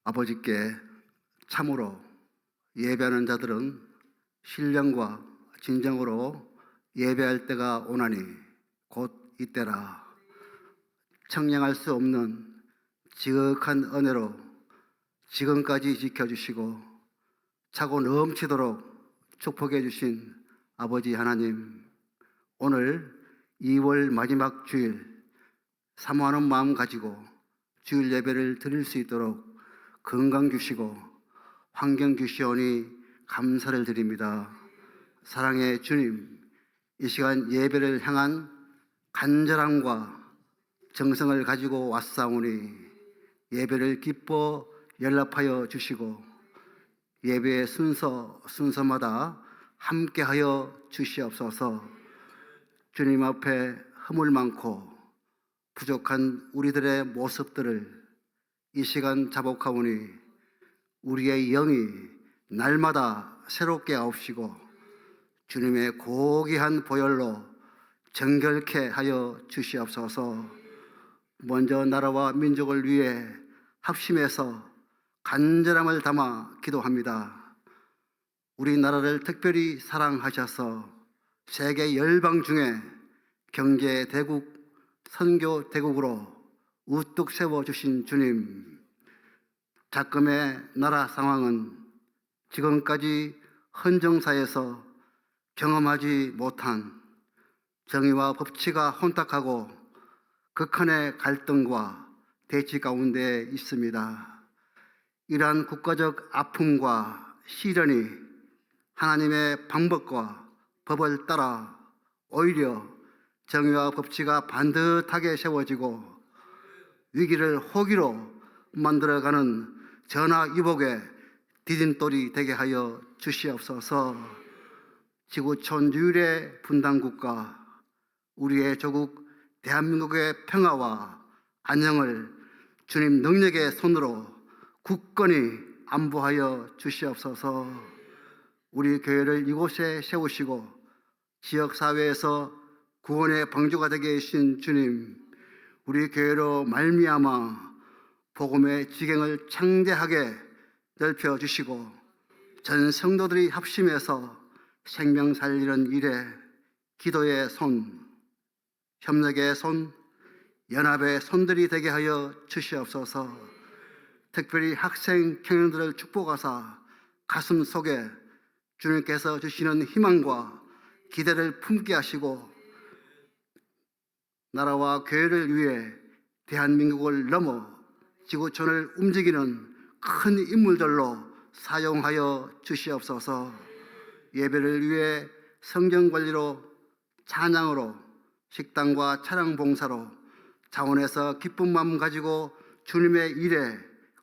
아버지께 참으로 예배하는 자들은 신령과 진정으로 예배할 때가 오나니 곧 이때라. 청량할 수 없는 지극한 은혜로 지금까지 지켜주시고 차고 넘치도록 축복해 주신 아버지 하나님, 오늘 2월 마지막 주일 사모하는 마음 가지고 주일 예배를 드릴 수 있도록 건강 주시고 환경 주시오니 감사를 드립니다. 사랑의 주님, 이 시간 예배를 향한 간절함과 정성을 가지고 왔사오니 예배를 기뻐 연락하여 주시고 예배의 순서마다 함께하여 주시옵소서. 주님 앞에 허물 많고 부족한 우리들의 모습들을 이 시간 자복하오니 우리의 영이 날마다 새롭게 하옵시고 주님의 고귀한 보혈로 정결케 하여 주시옵소서. 먼저 나라와 민족을 위해 합심해서 간절함을 담아 기도합니다. 우리나라를 특별히 사랑하셔서 세계 열방 중에 경제 대국, 선교 대국으로 우뚝 세워주신 주님, 작금의 나라 상황은 지금까지 헌정사에서 경험하지 못한 정의와 법치가 혼탁하고 극한의 갈등과 대치 가운데 있습니다. 이러한 국가적 아픔과 시련이 하나님의 방법과 법을 따라 오히려 정의와 법치가 반듯하게 세워지고 위기를 호기로 만들어가는 전화위복의 디딤돌이 되게 하여 주시옵소서. 지구촌 유일의 분단국가 우리의 조국 대한민국의 평화와 안녕을 주님 능력의 손으로 굳건히 안보하여 주시옵소서. 우리 교회를 이곳에 세우시고 지역사회에서 구원의 방주가 되게 하신 주님, 우리 교회로 말미암아 복음의 지경을 창대하게 넓혀주시고 전 성도들이 합심해서 생명 살리는 일에 기도의 손, 협력의 손, 연합의 손들이 되게 하여 주시옵소서. 특별히 학생, 청년들을 축복하사 가슴 속에 주님께서 주시는 희망과 기대를 품게 하시고 나라와 교회를 위해 대한민국을 넘어 지구촌을 움직이는 큰 인물들로 사용하여 주시옵소서. 예배를 위해 성경 관리로, 찬양으로, 식당과 차량 봉사로 자원해서 기쁜 마음 가지고 주님의 일에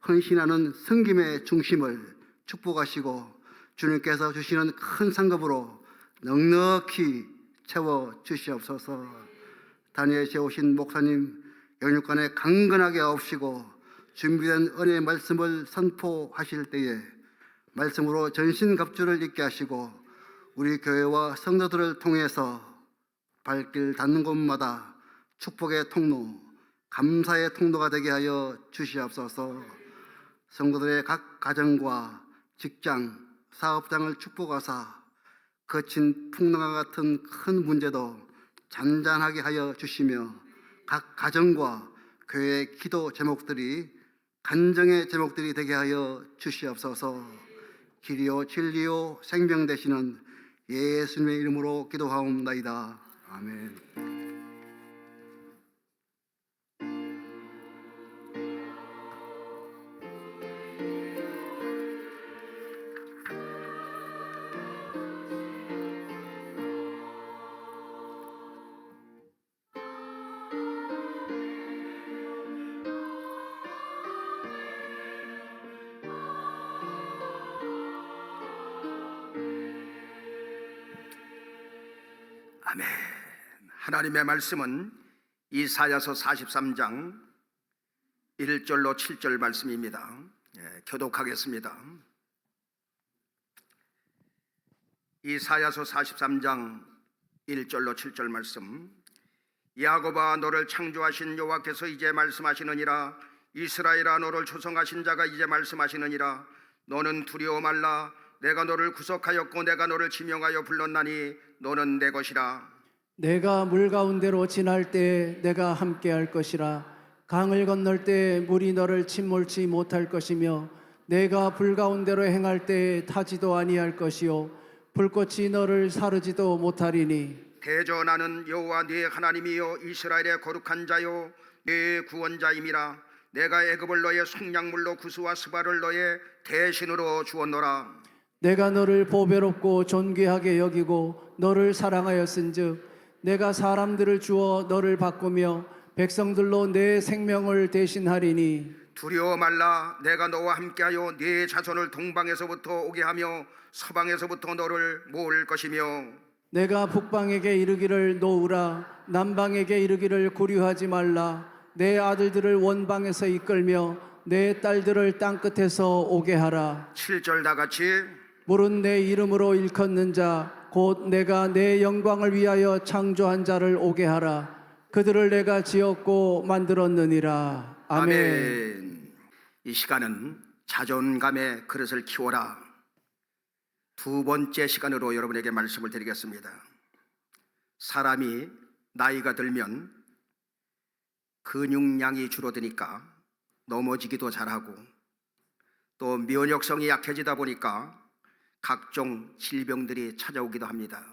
헌신하는 섬김의 중심을 축복하시고 주님께서 주시는 큰 상급으로 넉넉히 채워 주시옵소서. 다니엘시에 오신 목사님 영육간에 강건하게 하옵시고 준비된 은혜의 말씀을 선포하실 때에 말씀으로 전신갑주를 입게 하시고 우리 교회와 성도들을 통해서 발길 닿는 곳마다 축복의 통로, 감사의 통로가 되게 하여 주시옵소서. 성도들의 각 가정과 직장, 사업장을 축복하사 거친 풍랑과 같은 큰 문제도 잔잔하게 하여 주시며 각 가정과 교회의 기도 제목들이 간정의 제목들이 되게 하여 주시옵소서. 길이요 진리요 생명 되시는 예수님의 이름으로 기도하옵나이다. 아멘. 아멘. 하나님의 말씀은 이사야서 43장 1절로 7절 말씀입니다. 교독하겠습니다. 이사야서 43장 1절로 7절 말씀. 야곱아, 너를 창조하신 여호와께서 이제 말씀하시느니라. 이스라엘아, 너를 초성하신 자가 이제 말씀하시느니라. 너는 두려워 말라. 내가 너를 구속하였고 내가 너를 지명하여 불렀나니 너는 내 것이라. 내가 물 가운데로 지날 때 내가 함께할 것이라. 강을 건널 때 물이 너를 침몰치 못할 것이며 내가 불 가운데로 행할 때 타지도 아니할 것이요 불꽃이 너를 사르지도 못하리니. 대저 나는 여호와 네 하나님이요 이스라엘의 거룩한 자요 네 구원자임이라. 내가 애굽을 너의 속량물로 구수와 스바를 너의 대신으로 주었노라. 내가 너를 보배롭고 존귀하게 여기고 너를 사랑하였은즉 내가 사람들을 주어 너를 바꾸며 백성들로 내 생명을 대신하리니. 두려워 말라. 내가 너와 함께하여 네 자손을 동방에서부터 오게 하며 서방에서부터 너를 모을 것이며 내가 북방에게 이르기를 놓으라. 남방에게 이르기를 구류하지 말라. 내 아들들을 원방에서 이끌며 내 딸들을 땅끝에서 오게 하라. 7절 다 같이. 물은 내 이름으로 일컫는 자 곧 내가 내 영광을 위하여 창조한 자를 오게 하라. 그들을 내가 지었고 만들었느니라. 아멘. 아멘. 이 시간은 자존감의 그릇을 키워라. 두 번째 시간으로 여러분에게 말씀을 드리겠습니다. 사람이 나이가 들면 근육량이 줄어드니까 넘어지기도 잘하고 또 면역성이 약해지다 보니까 각종 질병들이 찾아오기도 합니다.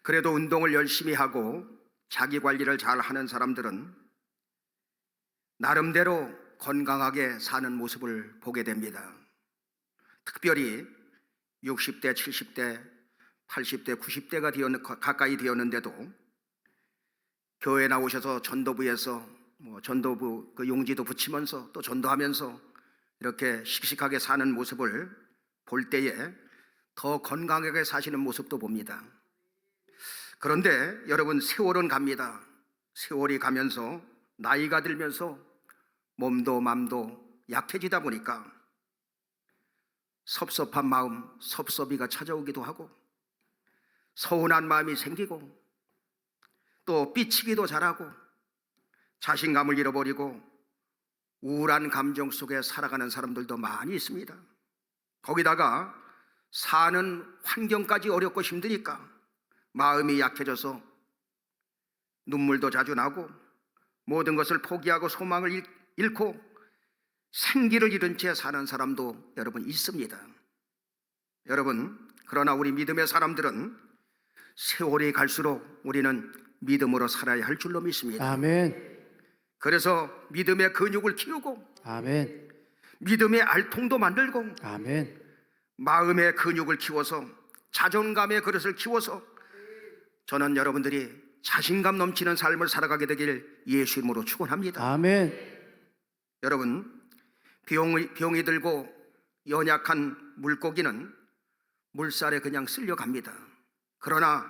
그래도 운동을 열심히 하고 자기 관리를 잘 하는 사람들은 나름대로 건강하게 사는 모습을 보게 됩니다. 특별히 60대, 70대, 80대, 90대가 가까이 되었는데도 교회 나오셔서 전도부에서 전도부 그 용지도 붙이면서 또 전도하면서 이렇게 씩씩하게 사는 모습을 볼 때에 더 건강하게 사시는 모습도 봅니다. 그런데 여러분, 세월은 갑니다. 세월이 가면서 나이가 들면서 몸도 맘도 약해지다 보니까 섭섭한 마음, 섭섭이가 찾아오기도 하고 서운한 마음이 생기고 또 삐치기도 잘하고 자신감을 잃어버리고 우울한 감정 속에 살아가는 사람들도 많이 있습니다. 거기다가 사는 환경까지 어렵고 힘드니까 마음이 약해져서 눈물도 자주 나고 모든 것을 포기하고 소망을 잃고 생기를 잃은 채 사는 사람도 여러분 있습니다. 여러분, 그러나 우리 믿음의 사람들은 세월이 갈수록 우리는 믿음으로 살아야 할 줄로 믿습니다. 아멘. 그래서 믿음의 근육을 키우고 아멘. 믿음의 알통도 만들고 아멘. 마음의 근육을 키워서 자존감의 그릇을 키워서 저는 여러분들이 자신감 넘치는 삶을 살아가게 되길 예수 이름으로 축원합니다. 아멘. 여러분, 병이 들고 연약한 물고기는 물살에 그냥 쓸려갑니다. 그러나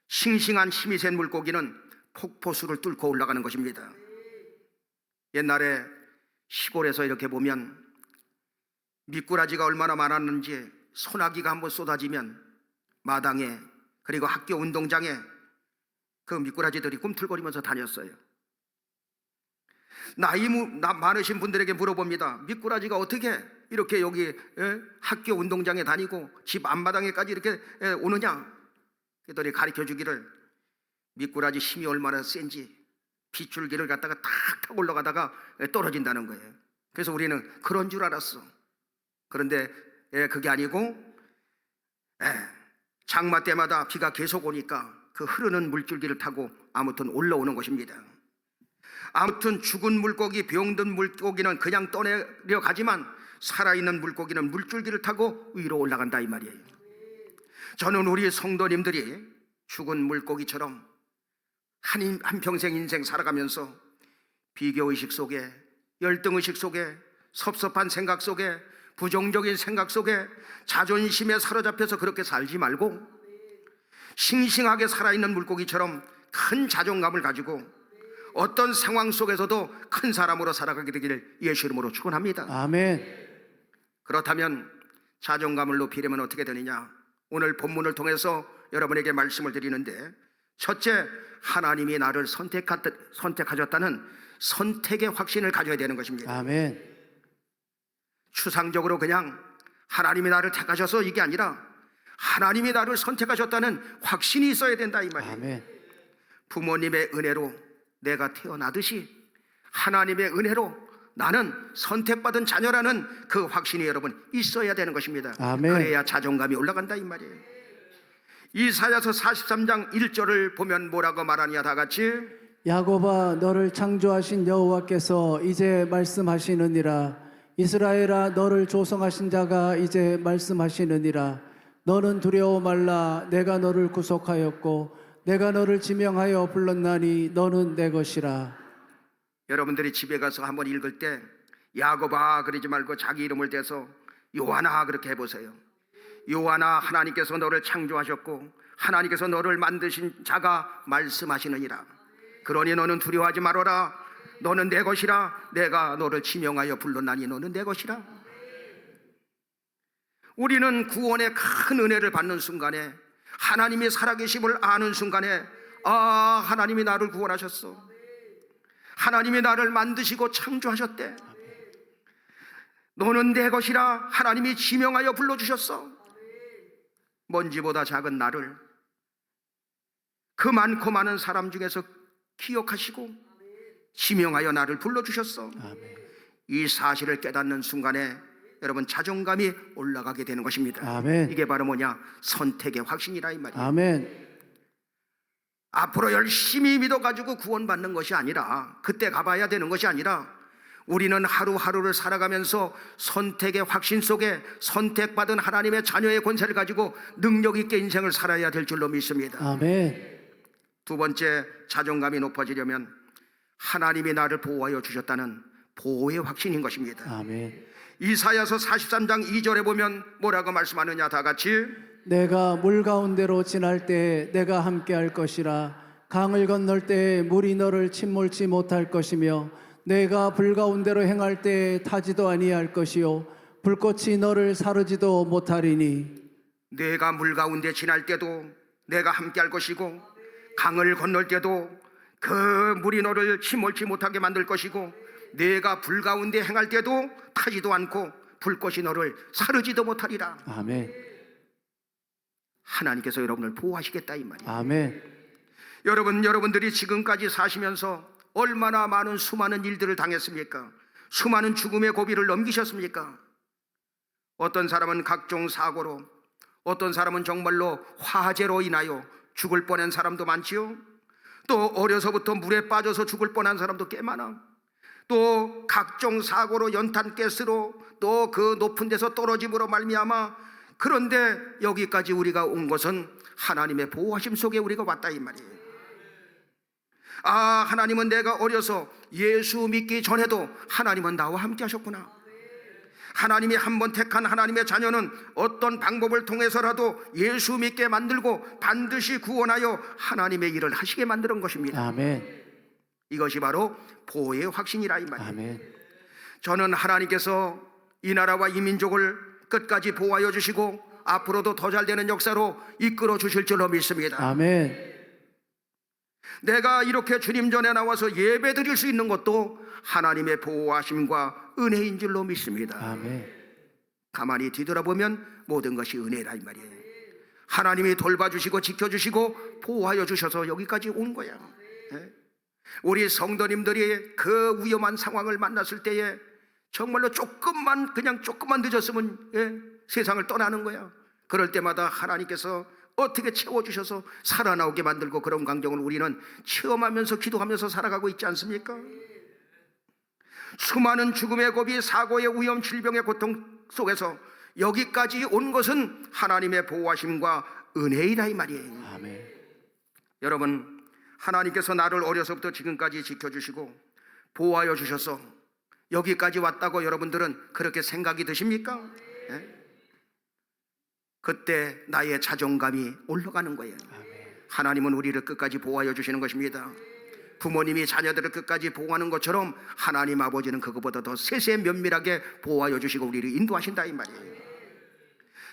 싱싱한 힘이 센 물고기는 폭포수를 뚫고 올라가는 것입니다. 옛날에 시골에서 이렇게 보면 미꾸라지가 얼마나 많았는지 소나기가 한번 쏟아지면 마당에 그리고 학교 운동장에 그 미꾸라지들이 꿈틀거리면서 다녔어요. 나이 많으신 분들에게 물어봅니다. 미꾸라지가 어떻게 이렇게 여기 학교 운동장에 다니고 집 앞마당에까지 이렇게 오느냐? 그랬더니 가르쳐 주기를 미꾸라지 힘이 얼마나 센지 빗줄기를 갖다가 탁 타고 올라가다가 떨어진다는 거예요. 그래서 우리는 그런 줄 알았어. 그런데 그게 아니고 장마 때마다 비가 계속 오니까 그 흐르는 물줄기를 타고 아무튼 올라오는 것입니다. 아무튼 죽은 물고기, 병든 물고기는 그냥 떠내려가지만 살아있는 물고기는 물줄기를 타고 위로 올라간다 이 말이에요. 저는 우리 성도님들이 죽은 물고기처럼 한평생 인생 살아가면서 비교의식 속에, 열등의식 속에, 섭섭한 생각 속에, 부정적인 생각 속에 자존심에 사로잡혀서 그렇게 살지 말고 싱싱하게 살아있는 물고기처럼 큰 자존감을 가지고 어떤 상황 속에서도 큰 사람으로 살아가게 되기를 예수 이름으로 축원합니다. 아멘. 그렇다면 자존감을 높이려면 어떻게 되느냐? 오늘 본문을 통해서 여러분에게 말씀을 드리는데, 첫째, 하나님이 나를 선택하셨다는 선택의 확신을 가져야 되는 것입니다. 아멘. 추상적으로 그냥 하나님이 나를 택하셔서 이게 아니라 하나님이 나를 선택하셨다는 확신이 있어야 된다 이 말이에요. 아멘. 부모님의 은혜로 내가 태어나듯이 하나님의 은혜로 나는 선택받은 자녀라는 그 확신이 여러분 있어야 되는 것입니다. 아멘. 그래야 자존감이 올라간다 이 말이에요. 이사야서 43장 1절을 보면 뭐라고 말하냐, 다 같이 야곱아 너를 창조하신 여호와께서 이제 말씀하시느니라. 이스라엘아 너를 조성하신 자가 이제 말씀하시느니라. 너는 두려워 말라. 내가 너를 구속하였고 내가 너를 지명하여 불렀나니 너는 내 것이라. 여러분들이 집에 가서 한번 읽을 때 야곱아 그러지 말고 자기 이름을 대서 요한아 그렇게 해보세요. 요한아, 하나님께서 너를 창조하셨고 하나님께서 너를 만드신 자가 말씀하시느니라. 그러니 너는 두려워하지 말아라. 너는 내 것이라. 내가 너를 지명하여 불렀나니 너는 내 것이라. 우리는 구원의 큰 은혜를 받는 순간에, 하나님이 살아계심을 아는 순간에, 아, 하나님이 나를 구원하셨어. 하나님이 나를 만드시고 창조하셨대. 너는 내 것이라. 하나님이 지명하여 불러주셨어. 먼지보다 작은 나를 그 많고 많은 사람 중에서 기억하시고 지명하여 나를 불러주셨어. 이 사실을 깨닫는 순간에 여러분 자존감이 올라가게 되는 것입니다. 아멘. 이게 바로 뭐냐? 선택의 확신이라 이 말이에요. 아멘. 앞으로 열심히 믿어가지고 구원받는 것이 아니라, 그때 가봐야 되는 것이 아니라, 우리는 하루하루를 살아가면서 선택의 확신 속에 선택받은 하나님의 자녀의 권세를 가지고 능력 있게 인생을 살아야 될 줄로 믿습니다. 아멘. 두 번째, 자존감이 높아지려면 하나님이 나를 보호하여 주셨다는 보호의 확신인 것입니다. 아멘. 이사야서 43장 2절에 보면 뭐라고 말씀하느냐, 다 같이 내가 물 가운데로 지날 때 내가 함께할 것이라. 강을 건널 때 물이 너를 침몰치 못할 것이며 내가 불 가운데로 행할 때 타지도 아니할 것이요 불꽃이 너를 사르지도 못하리니. 내가 물 가운데 지날 때도 내가 함께할 것이고 강을 건널 때도 그 물이 너를 침몰치 못하게 만들 것이고 내가 불 가운데 행할 때도 타지도 않고 불꽃이 너를 사르지도 못하리라. 아멘. 하나님께서 여러분을 보호하시겠다 이 말이에요. 아멘. 여러분들이 지금까지 사시면서 얼마나 많은 수많은 일들을 당했습니까? 수많은 죽음의 고비를 넘기셨습니까? 어떤 사람은 각종 사고로, 어떤 사람은 정말로 화재로 인하여 죽을 뻔한 사람도 많지요. 또 어려서부터 물에 빠져서 죽을 뻔한 사람도 꽤 많아. 또 각종 사고로, 연탄가스로, 또 그 높은 데서 떨어짐으로 말미암아. 그런데 여기까지 우리가 온 것은 하나님의 보호하심 속에 우리가 왔다 이 말이에요. 아, 하나님은 내가 어려서 예수 믿기 전에도 하나님은 나와 함께 하셨구나. 하나님이 한번 택한 하나님의 자녀는 어떤 방법을 통해서라도 예수 믿게 만들고 반드시 구원하여 하나님의 일을 하시게 만드는 것입니다. 아멘. 이것이 바로 보호의 확신이라 이 말이에요. 아멘. 저는 하나님께서 이 나라와 이 민족을 끝까지 보호하여 주시고 앞으로도 더 잘 되는 역사로 이끌어 주실 줄로 믿습니다. 아멘. 내가 이렇게 주님 전에 나와서 예배 드릴 수 있는 것도 하나님의 보호하심과 은혜인 줄로 믿습니다. 아멘. 가만히 뒤돌아보면 모든 것이 은혜라 이 말이에요. 하나님이 돌봐주시고 지켜주시고 보호하여 주셔서 여기까지 온 거야. 우리 성도님들이 그 위험한 상황을 만났을 때에 정말로 조금만 늦었으면 세상을 떠나는 거야. 그럴 때마다 하나님께서 어떻게 채워주셔서 살아나오게 만들고 그런 광경을 우리는 체험하면서 기도하면서 살아가고 있지 않습니까? 수많은 죽음의 고비, 사고의 위험, 질병의 고통 속에서 여기까지 온 것은 하나님의 보호하심과 은혜이다 이 말이에요. 아멘. 여러분, 하나님께서 나를 어려서부터 지금까지 지켜주시고 보호하여 주셔서 여기까지 왔다고 여러분들은 그렇게 생각이 드십니까? 그때 나의 자존감이 올라가는 거예요. 하나님은 우리를 끝까지 보호하여 주시는 것입니다. 부모님이 자녀들을 끝까지 보호하는 것처럼 하나님 아버지는 그것보다 더 세세 면밀하게 보호하여 주시고 우리를 인도하신다 이 말이에요.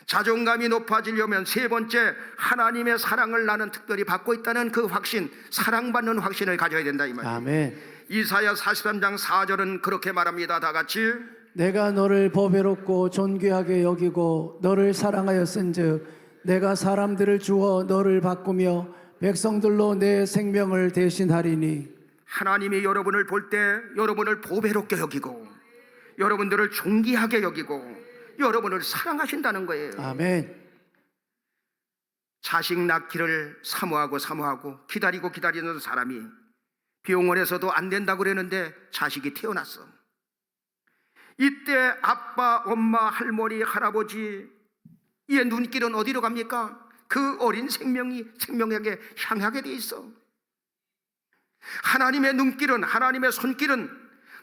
자존감이 높아지려면 세 번째, 하나님의 사랑을 나는 특별히 받고 있다는 그 확신, 사랑받는 확신을 가져야 된다 이 말이에요. 아멘. 이사야 43장 4절은 그렇게 말합니다. 다 같이. 내가 너를 보배롭고 존귀하게 여기고 너를 사랑하였은즉 내가 사람들을 주어 너를 바꾸며 백성들로 내 생명을 대신하리니. 하나님이 여러분을 볼 때 여러분을 보배롭게 여기고 여러분들을 존귀하게 여기고 여러분을 사랑하신다는 거예요. 아멘. 자식 낳기를 사모하고 기다리는 사람이 병원에서도 안 된다고 그랬는데 자식이 태어났어. 이때 아빠, 엄마, 할머니, 할아버지 이의 눈길은 어디로 갑니까? 그 어린 생명에게 향하게 돼 있어. 하나님의 눈길은, 하나님의 손길은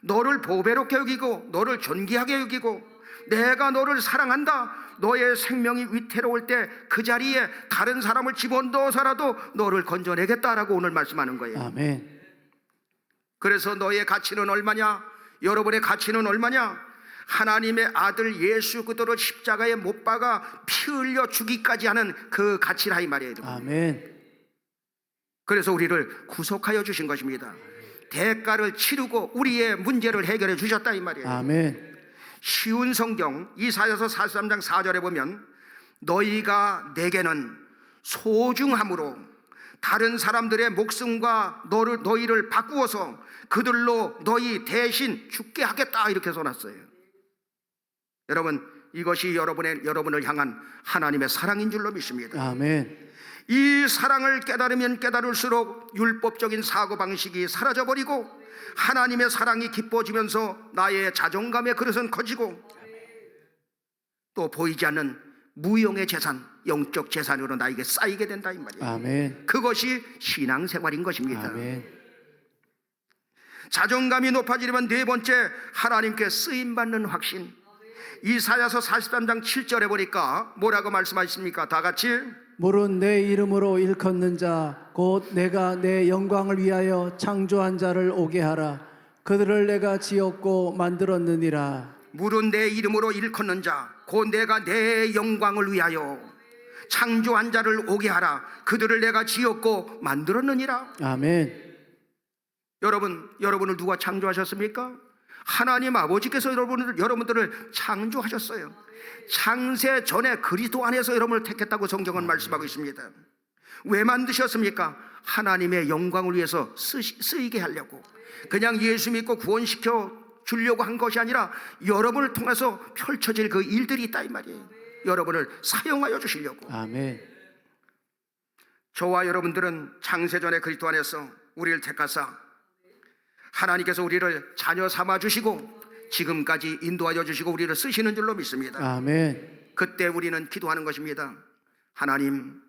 너를 보배롭게 여기고 너를 존귀하게 여기고 내가 너를 사랑한다. 너의 생명이 위태로울 때 그 자리에 다른 사람을 집어넣어서라도 너를 건져내겠다라고 오늘 말씀하는 거예요. 아멘. 그래서 너의 가치는 얼마냐? 여러분의 가치는 얼마냐? 하나님의 아들 예수 그리스도를 십자가에 못 박아 피 흘려 주기까지 하는 그 가치라 이 말이에요. 아멘. 그래서 우리를 구속하여 주신 것입니다. 대가를 치르고 우리의 문제를 해결해 주셨다 이 말이에요. 아멘. 쉬운 성경 이사야서 43장 4절에 보면 너희가 내게는 소중함으로 다른 사람들의 목숨과 너희를 바꾸어서 그들로 너희 대신 죽게 하겠다 이렇게 써놨어요. 여러분, 이것이 여러분을 향한 하나님의 사랑인 줄로 믿습니다. 아멘. 이 사랑을 깨달으면 깨달을수록 율법적인 사고방식이 사라져버리고 하나님의 사랑이 기뻐지면서 나의 자존감의 그릇은 커지고 또 보이지 않는 무용의 재산, 영적 재산으로 나에게 쌓이게 된다 이 말이에요. 아멘. 그것이 신앙생활인 것입니다. 아멘. 자존감이 높아지려면 네 번째, 하나님께 쓰임받는 확신. 이사야서 43장 7절에 보니까 뭐라고 말씀하십니까? 다 같이. 물은 내 이름으로 일컫는 자 곧 내가 내 영광을 위하여 창조한 자를 오게 하라. 그들을 내가 지었고 만들었느니라. 물은 내 이름으로 일컫는 자 곧 내가 내 영광을 위하여 창조한 자를 오게 하라. 그들을 내가 지었고 만들었느니라. 아멘. 여러분을 누가 창조하셨습니까? 하나님 아버지께서 여러분들을 창조하셨어요. 창세 전에 그리스도 안에서 여러분을 택했다고 성경은 말씀하고 있습니다. 왜 만드셨습니까? 하나님의 영광을 위해서 쓰이게 하려고. 그냥 예수 믿고 구원시켜 주려고 한 것이 아니라 여러분을 통해서 펼쳐질 그 일들이 있다 이 말이에요. 여러분을 사용하여 주시려고. 아멘. 저와 여러분들은 창세 전에 그리스도 안에서 우리를 택하사 하나님께서 우리를 자녀 삼아 주시고 지금까지 인도하여 주시고 우리를 쓰시는 줄로 믿습니다. 아멘. 그때 우리는 기도하는 것입니다. 하나님,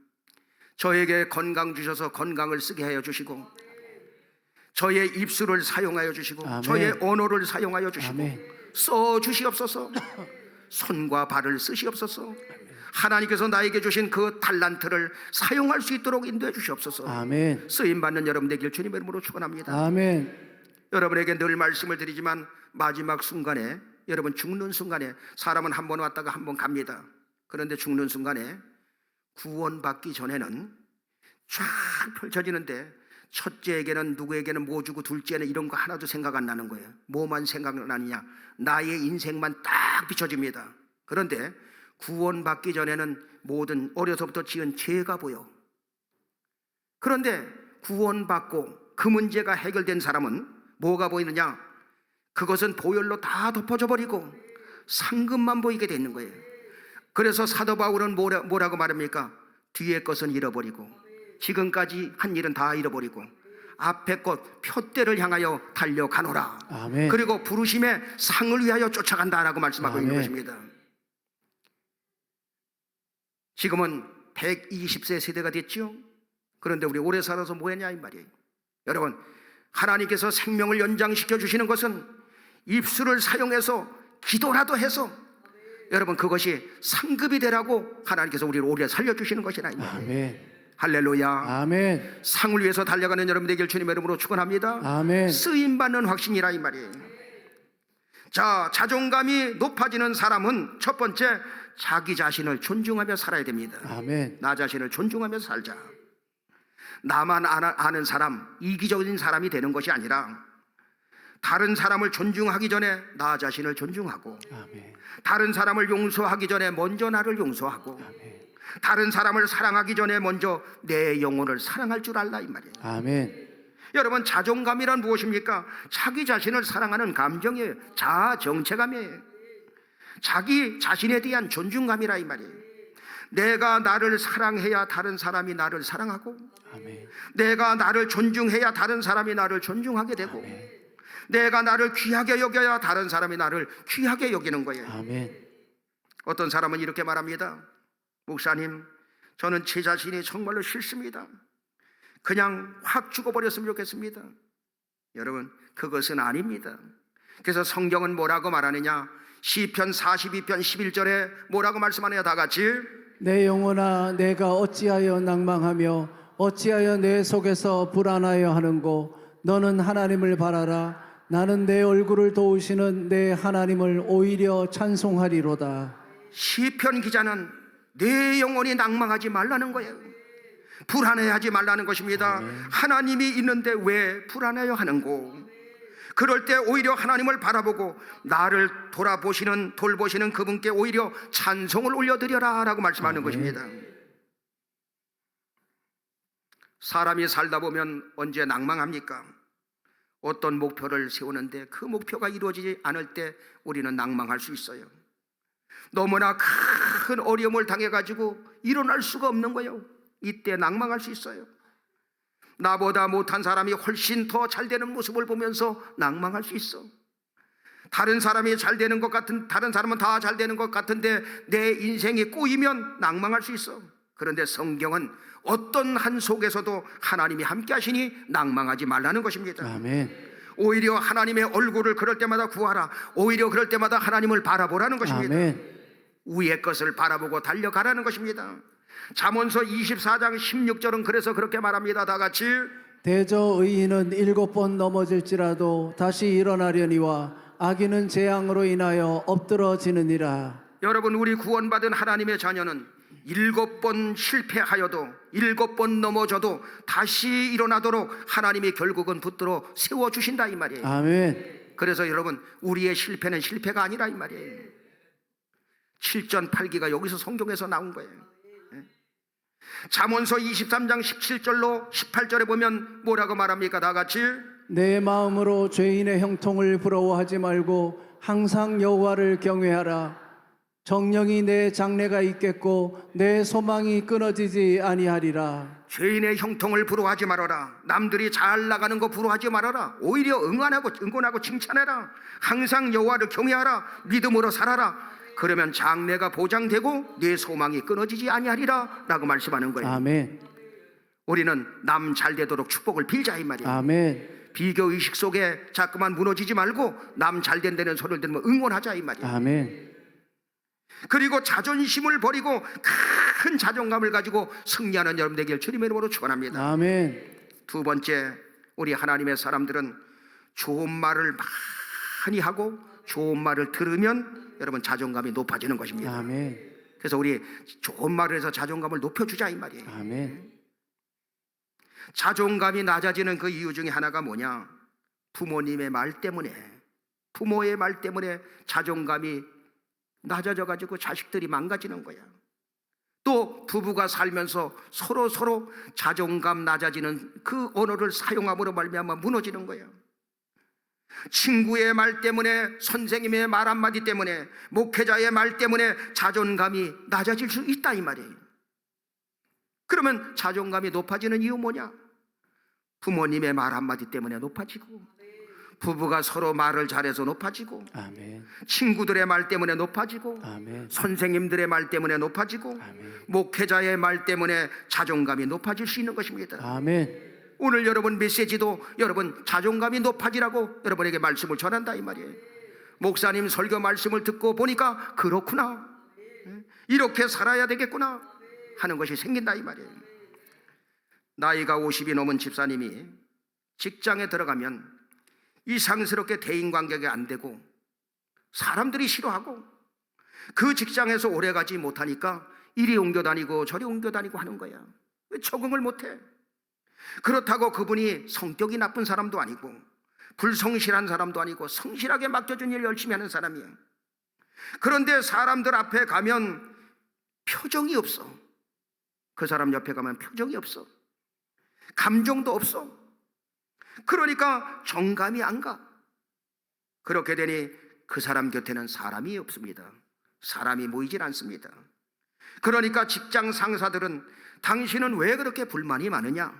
저에게 건강 주셔서 건강을 쓰게 하여 주시고 저의 입술을 사용하여 주시고 아멘. 저의 언어를 사용하여 주시고 아멘. 써 주시옵소서. 손과 발을 쓰시옵소서. 하나님께서 나에게 주신 그 달란트를 사용할 수 있도록 인도해 주시옵소서. 아멘. 쓰임받는 여러분 되길 주님의 이름으로 축원합니다. 아멘. 여러분에게 늘 말씀을 드리지만 마지막 순간에, 여러분 죽는 순간에, 사람은 한 번 왔다가 한 번 갑니다. 그런데 죽는 순간에 구원받기 전에는 쫙 펼쳐지는데 첫째에게는 누구에게는 뭐 주고 둘째는 이런 거 하나도 생각 안 나는 거예요. 뭐만 생각나느냐? 나의 인생만 딱 비춰집니다. 그런데 구원받기 전에는 모든 어려서부터 지은 죄가 보여. 그런데 구원받고 그 문제가 해결된 사람은 뭐가 보이느냐? 그것은 보혈로 다 덮어져 버리고 상급만 보이게 돼 있는 거예요. 그래서 사도 바울은 뭐라고 말합니까? 뒤의 것은 잃어버리고 지금까지 한 일은 다 잃어버리고 앞의 것 표대를 향하여 달려가노라. 아멘. 그리고 부르심의 상을 위하여 쫓아간다라고 말씀하고 있는 아멘. 것입니다. 지금은 120세 세대가 됐죠. 그런데 우리 오래 살아서 뭐 했냐 이 말이에요. 여러분, 하나님께서 생명을 연장시켜 주시는 것은 입술을 사용해서 기도라도 해서 여러분 그것이 상급이 되라고 하나님께서 우리를 오래 살려주시는 것이라 이 말이에요. 아멘. 할렐루야. 아멘. 상을 위해서 달려가는 여러분 되길 주님의 이름으로 축원합니다. 아멘. 쓰임받는 확신이라 이 말이에요. 자, 자존감이 높아지는 사람은 첫 번째, 자기 자신을 존중하며 살아야 됩니다. 아멘. 나 자신을 존중하며 살자. 나만 아는 사람, 이기적인 사람이 되는 것이 아니라 다른 사람을 존중하기 전에 나 자신을 존중하고, 아멘. 다른 사람을 용서하기 전에 먼저 나를 용서하고, 아멘. 다른 사람을 사랑하기 전에 먼저 내 영혼을 사랑할 줄 알라 이 말이에요. 아멘. 여러분, 자존감이란 무엇입니까? 자기 자신을 사랑하는 감정이에요. 자아 정체감이에요. 자기 자신에 대한 존중감이라 이 말이에요. 내가 나를 사랑해야 다른 사람이 나를 사랑하고, 아멘. 내가 나를 존중해야 다른 사람이 나를 존중하게 되고, 아멘. 내가 나를 귀하게 여겨야 다른 사람이 나를 귀하게 여기는 거예요. 아멘. 어떤 사람은 이렇게 말합니다. 목사님, 저는 제 자신이 정말로 싫습니다. 그냥 확 죽어버렸으면 좋겠습니다. 여러분, 그것은 아닙니다. 그래서 성경은 뭐라고 말하느냐? 시편 42편 11절에 뭐라고 말씀하느냐? 다 같이, 내 영혼아, 내가 어찌하여 낭망하며 어찌하여 내 속에서 불안하여 하는고? 너는 하나님을 바라라. 나는 내 얼굴을 도우시는 내 하나님을 오히려 찬송하리로다. 시편 기자는 내 영혼이 낭망하지 말라는 거예요. 불안해하지 말라는 것입니다. 하나님이 있는데 왜 불안해요 하는고? 그럴 때 오히려 하나님을 바라보고 나를 돌보시는 그분께 오히려 찬송을 올려드려라 라고 말씀하는 것입니다. 사람이 살다 보면 언제 낭망합니까? 어떤 목표를 세우는데 그 목표가 이루어지지 않을 때 우리는 낭망할 수 있어요. 너무나 큰 어려움을 당해가지고 일어날 수가 없는 거예요. 이때 낭망할 수 있어요. 나보다 못한 사람이 훨씬 더 잘 되는 모습을 보면서 낭망할 수 있어. 다른 사람이 잘 되는 것 같은, 다른 사람은 다 잘 되는 것 같은데 내 인생이 꼬이면 낭망할 수 있어. 그런데 성경은 어떤 한 속에서도 하나님이 함께 하시니 낭망하지 말라는 것입니다. 아멘. 오히려 하나님의 얼굴을 그럴 때마다 구하라. 오히려 그럴 때마다 하나님을 바라보라는 것입니다. 아멘. 위의 것을 바라보고 달려가라는 것입니다. 잠언서 24장 16절은 그래서 그렇게 말합니다. 다 같이, 대저 의인은 7번 넘어질지라도 다시 일어나려니와 악인은 재앙으로 인하여 엎드러지느니라. 여러분, 우리 구원받은 하나님의 자녀는 7번 실패하여도 7번 넘어져도 다시 일어나도록 하나님이 결국은 붙들어 세워주신다 이 말이에요. 아멘. 그래서 여러분, 우리의 실패는 실패가 아니라 이 말이에요. 7전 8기가 여기서 성경에서 나온 거예요. 잠언서 23장 17절로 18절에 보면 뭐라고 말합니까? 다 같이, 내 마음으로 죄인의 형통을 부러워하지 말고 항상 여호와를 경외하라. 정령이 내 장래가 있겠고 내 소망이 끊어지지 아니하리라. 죄인의 형통을 부러워하지 말아라. 남들이 잘 나가는 거 부러워하지 말아라. 오히려 응원하고 칭찬해라. 항상 여호와를 경외하라. 믿음으로 살아라. 그러면 장래가 보장되고 내 소망이 끊어지지 아니하리라 라고 말씀하는 거예요. 아멘. 우리는 남 잘 되도록 축복을 빌자 이 말이에요. 아멘. 비교의식 속에 자꾸만 무너지지 말고 남 잘 된다는 소리를 들으면 응원하자 이 말이에요. 아멘. 그리고 자존심을 버리고 큰 자존감을 가지고 승리하는 여러분 되길 주님의 이름으로 축원합니다. 아멘. 두 번째, 우리 하나님의 사람들은 좋은 말을 많이 하고 좋은 말을 들으면 여러분 자존감이 높아지는 것입니다. 아멘. 그래서 우리 좋은 말을 해서 자존감을 높여주자 이 말이에요. 아멘. 자존감이 낮아지는 그 이유 중에 하나가 뭐냐? 부모님의 말 때문에, 부모의 말 때문에 자존감이 낮아져 가지고 자식들이 망가지는 거야. 또 부부가 살면서 서로 자존감 낮아지는 그 언어를 사용함으로 말미암아 무너지는 거야. 친구의 말 때문에, 선생님의 말 한마디 때문에, 목회자의 말 때문에 자존감이 낮아질 수 있다 이 말이에요. 그러면 자존감이 높아지는 이유 뭐냐? 부모님의 말 한마디 때문에 높아지고, 부부가 서로 말을 잘해서 높아지고, 아멘. 친구들의 말 때문에 높아지고, 아멘. 선생님들의 말 때문에 높아지고, 아멘. 목회자의 말 때문에 자존감이 높아질 수 있는 것입니다. 아멘. 오늘 여러분 메시지도 여러분 자존감이 높아지라고 여러분에게 말씀을 전한다 이 말이에요. 목사님 설교 말씀을 듣고 보니까 그렇구나, 이렇게 살아야 되겠구나 하는 것이 생긴다 이 말이에요. 나이가 50이 넘은 집사님이 직장에 들어가면 이상스럽게 대인관계가 안 되고 사람들이 싫어하고 그 직장에서 오래 가지 못하니까 이리 옮겨 다니고 저리 옮겨 다니고 하는 거야. 왜 적응을 못해? 그렇다고 그분이 성격이 나쁜 사람도 아니고 불성실한 사람도 아니고 성실하게 맡겨준 일 열심히 하는 사람이에요. 그런데 사람들 앞에 가면 표정이 없어. 그 사람 옆에 가면 표정이 없어. 감정도 없어. 그러니까 정감이 안 가. 그렇게 되니 그 사람 곁에는 사람이 없습니다. 사람이 모이질 않습니다. 그러니까 직장 상사들은 당신은 왜 그렇게 불만이 많으냐?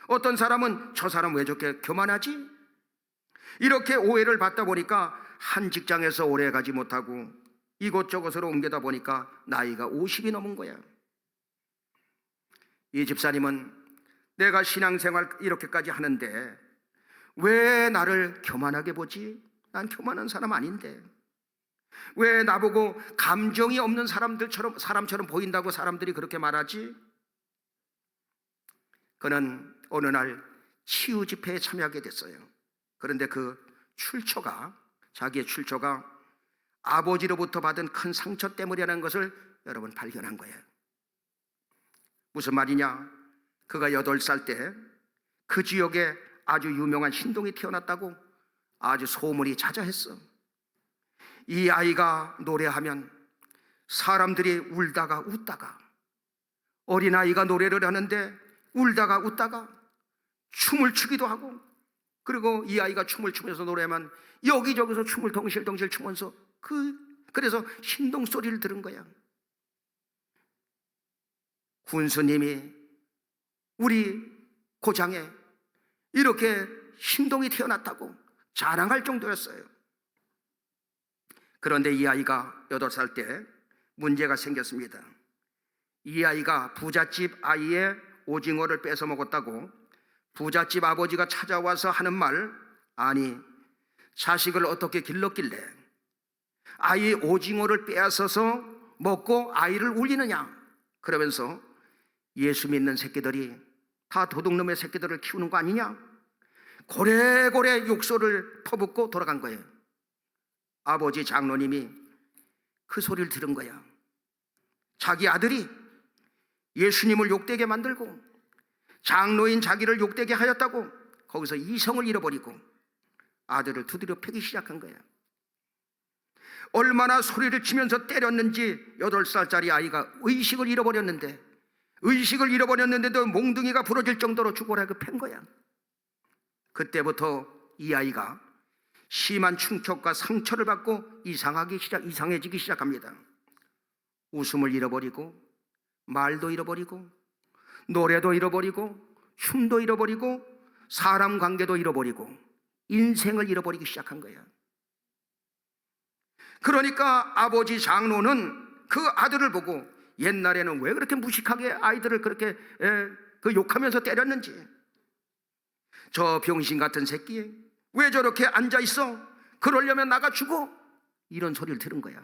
어떤 사람은 저 사람 왜 저렇게 교만하지? 이렇게 오해를 받다 보니까 한 직장에서 오래 가지 못하고 이곳저곳으로 옮겨다 보니까 나이가 50이 넘은 거야. 이 집사님은 내가 신앙생활 이렇게까지 하는데 왜 나를 교만하게 보지? 난 교만한 사람 아닌데. 왜 나보고 감정이 없는 사람처럼 보인다고 사람들이 그렇게 말하지? 그는 어느 날 치유 집회에 참여하게 됐어요. 그런데 자기의 출처가 아버지로부터 받은 큰 상처 때문이라는 것을 여러분 발견한 거예요. 무슨 말이냐? 그가 8살 때 그 지역에 아주 유명한 신동이 태어났다고 아주 소문이 자자했어. 이 아이가 노래하면 사람들이 울다가 웃다가, 어린아이가 노래를 하는데 울다가 웃다가 춤을 추기도 하고, 그리고 이 아이가 춤을 추면서 노래하면 여기저기서 춤을 덩실덩실 추면서 그래서 신동 소리를 들은 거야. 군수님이 우리 고장에 이렇게 신동이 태어났다고 자랑할 정도였어요. 그런데 이 아이가 8살 때 문제가 생겼습니다. 이 아이가 부잣집 아이의 오징어를 뺏어 먹었다고 부잣집 아버지가 찾아와서 하는 말, 아니 자식을 어떻게 길렀길래 아이 오징어를 빼앗아서 먹고 아이를 울리느냐, 그러면서 예수 믿는 새끼들이 다 도둑놈의 새끼들을 키우는 거 아니냐, 고래고래 욕설을 퍼붓고 돌아간 거예요. 아버지 장로님이 그 소리를 들은 거야. 자기 아들이 예수님을 욕되게 만들고 장로인 자기를 욕되게 하였다고 거기서 이성을 잃어버리고 아들을 두드려 패기 시작한 거야. 얼마나 소리를 치면서 때렸는지 8살짜리 아이가 의식을 잃어버렸는데도 몽둥이가 부러질 정도로 죽어라고 팬 거야. 그때부터 이 아이가 심한 충격과 상처를 받고 이상해지기 시작합니다. 웃음을 잃어버리고 말도 잃어버리고 노래도 잃어버리고 춤도 잃어버리고 사람 관계도 잃어버리고 인생을 잃어버리기 시작한 거야. 그러니까 아버지 장로는 그 아들을 보고 옛날에는 왜 그렇게 무식하게 아이들을 그렇게 욕하면서 때렸는지, 저 병신 같은 새끼 왜 저렇게 앉아있어? 그러려면 나가 죽어? 이런 소리를 들은 거야.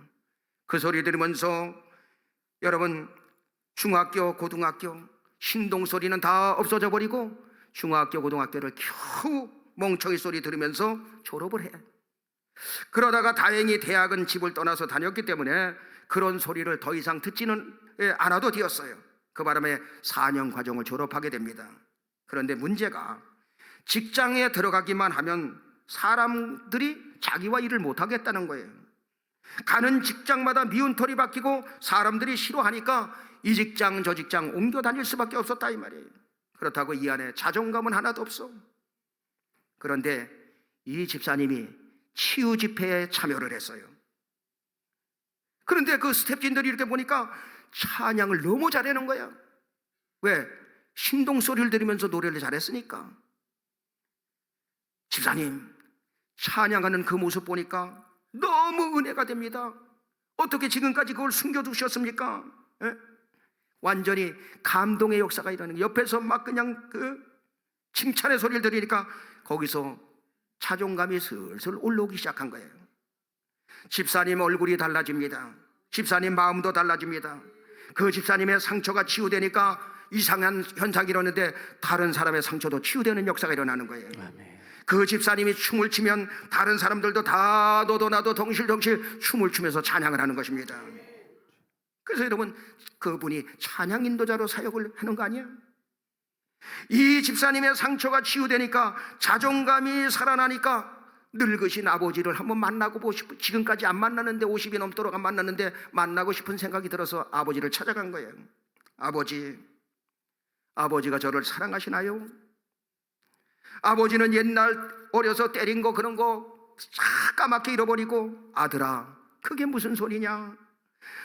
그 소리 들으면서 여러분 중학교, 고등학교 신동 소리는 다 없어져 버리고 중학교, 고등학교를 겨우 멍청이 소리 들으면서 졸업을 해. 그러다가 다행히 대학은 집을 떠나서 다녔기 때문에 그런 소리를 더 이상 듣지는 않아도 되었어요. 그 바람에 4년 과정을 졸업하게 됩니다. 그런데 문제가 직장에 들어가기만 하면 사람들이 자기와 일을 못하겠다는 거예요. 가는 직장마다 미운 털이 박히고 사람들이 싫어하니까 이 직장 저 직장 옮겨 다닐 수밖에 없었다 이 말이에요. 그렇다고 이 안에 자존감은 하나도 없어. 그런데 이 집사님이 치유 집회에 참여를 했어요. 그런데 그 스태프진들이 이렇게 보니까 찬양을 너무 잘하는 거야. 왜? 신동 소리를 들으면서 노래를 잘했으니까. 집사님, 찬양하는 그 모습 보니까 너무 은혜가 됩니다. 어떻게 지금까지 그걸 숨겨두셨습니까? 에? 완전히 감동의 역사가 일어나는 거예요. 옆에서 막 그냥 칭찬의 소리를 들으니까 거기서 자존감이 슬슬 올라오기 시작한 거예요. 집사님 얼굴이 달라집니다. 집사님 마음도 달라집니다. 그 집사님의 상처가 치유되니까 이상한 현상이 일어나는데 다른 사람의 상처도 치유되는 역사가 일어나는 거예요. 그 집사님이 춤을 추면 다른 사람들도 다 너도 나도 덩실덩실 춤을 추면서 찬양을 하는 것입니다. 그래서 여러분, 그분이 찬양 인도자로 사역을 하는 거 아니야? 이 집사님의 상처가 치유되니까, 자존감이 살아나니까 늙으신 아버지를 한번 만나고 싶고, 지금까지 안 만났는데 50이 넘도록 안 만났는데 만나고 싶은 생각이 들어서 아버지를 찾아간 거예요. 아버지가 저를 사랑하시나요? 아버지는 옛날 어려서 때린 거 그런 거 까맣게 잃어버리고, 아들아 그게 무슨 소리냐?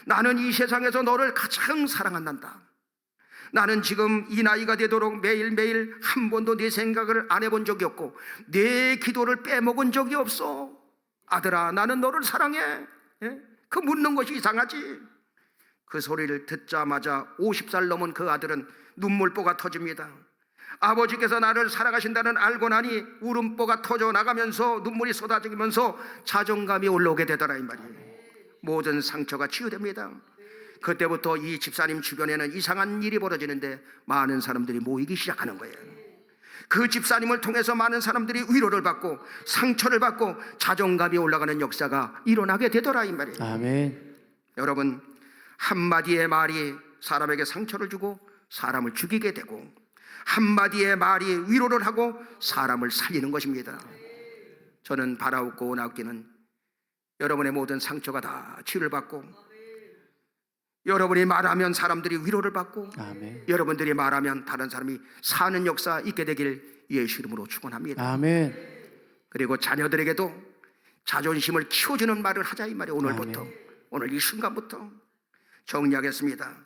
나는 이 세상에서 너를 가장 사랑한단다. 나는 지금 이 나이가 되도록 매일매일 한 번도 네 생각을 안 해본 적이 없고 내 기도를 빼먹은 적이 없어. 아들아, 나는 너를 사랑해. 예? 그 묻는 것이 이상하지. 그 소리를 듣자마자 50살 넘은 그 아들은 눈물보가 터집니다. 아버지께서 나를 사랑하신다는 알고 나니 울음보가 터져 나가면서 눈물이 쏟아지면서 자존감이 올라오게 되더라 이 말이에요. 모든 상처가 치유됩니다. 그때부터 이 집사님 주변에는 이상한 일이 벌어지는데 많은 사람들이 모이기 시작하는 거예요. 그 집사님을 통해서 많은 사람들이 위로를 받고 상처를 받고 자존감이 올라가는 역사가 일어나게 되더라 이 말이에요. 아멘. 여러분, 한마디의 말이 사람에게 상처를 주고 사람을 죽이게 되고, 한마디의 말이 위로를 하고 사람을 살리는 것입니다. 저는 바라옵고 원하옵기는 여러분의 모든 상처가 다 치유를 받고, 여러분이 말하면 사람들이 위로를 받고, 아멘. 여러분들이 말하면 다른 사람이 사는 역사 있게 되길 예수 이름으로 축원합니다. 아멘. 그리고 자녀들에게도 자존심을 키워주는 말을 하자 이 말이에요. 오늘부터, 아멘. 오늘 이 순간부터 정리하겠습니다.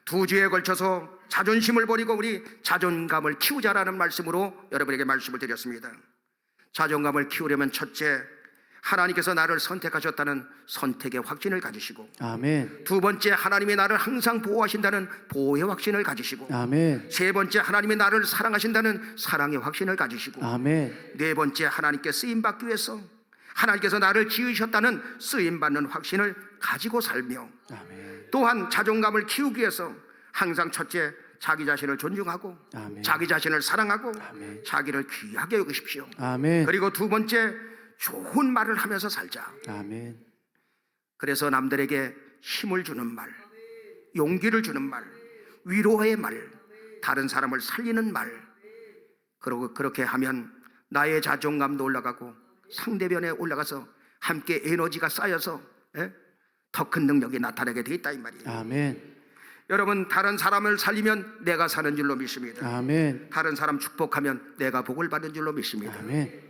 2주에 걸쳐서 자존심을 버리고 우리 자존감을 키우자라는 말씀으로 여러분에게 말씀을 드렸습니다. 자존감을 키우려면 첫째, 하나님께서 나를 선택하셨다는 선택의 확신을 가지시고, 아멘. 두 번째, 하나님이 나를 항상 보호하신다는 보호의 확신을 가지시고, 아멘. 세 번째, 하나님이 나를 사랑하신다는 사랑의 확신을 가지시고, 아멘. 네 번째, 하나님께 쓰임받기 위해서 하나님께서 나를 지으셨다는 쓰임받는 확신을 가지고 살며, 아멘. 또한 자존감을 키우기 위해서 항상 첫째, 자기 자신을 존중하고, 아멘. 자기 자신을 사랑하고, 아멘. 자기를 귀하게 여기십시오. 아멘. 그리고 두 번째, 좋은 말을 하면서 살자. 아멘. 그래서 남들에게 힘을 주는 말, 용기를 주는 말, 위로의 말, 다른 사람을 살리는 말, 그리고 그렇게 하면 나의 자존감도 올라가고 상대편에 올라가서 함께 에너지가 쌓여서 더 큰 능력이 나타나게 돼 있다 이 말이에요. 아멘. 여러분, 다른 사람을 살리면 내가 사는 줄로 믿습니다. 아멘. 다른 사람 축복하면 내가 복을 받는 줄로 믿습니다. 아멘.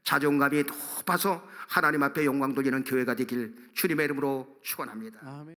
자존감이 높아서 하나님 앞에 영광 돌리는 교회가 되길 주님의 이름으로 축원합니다. 아멘.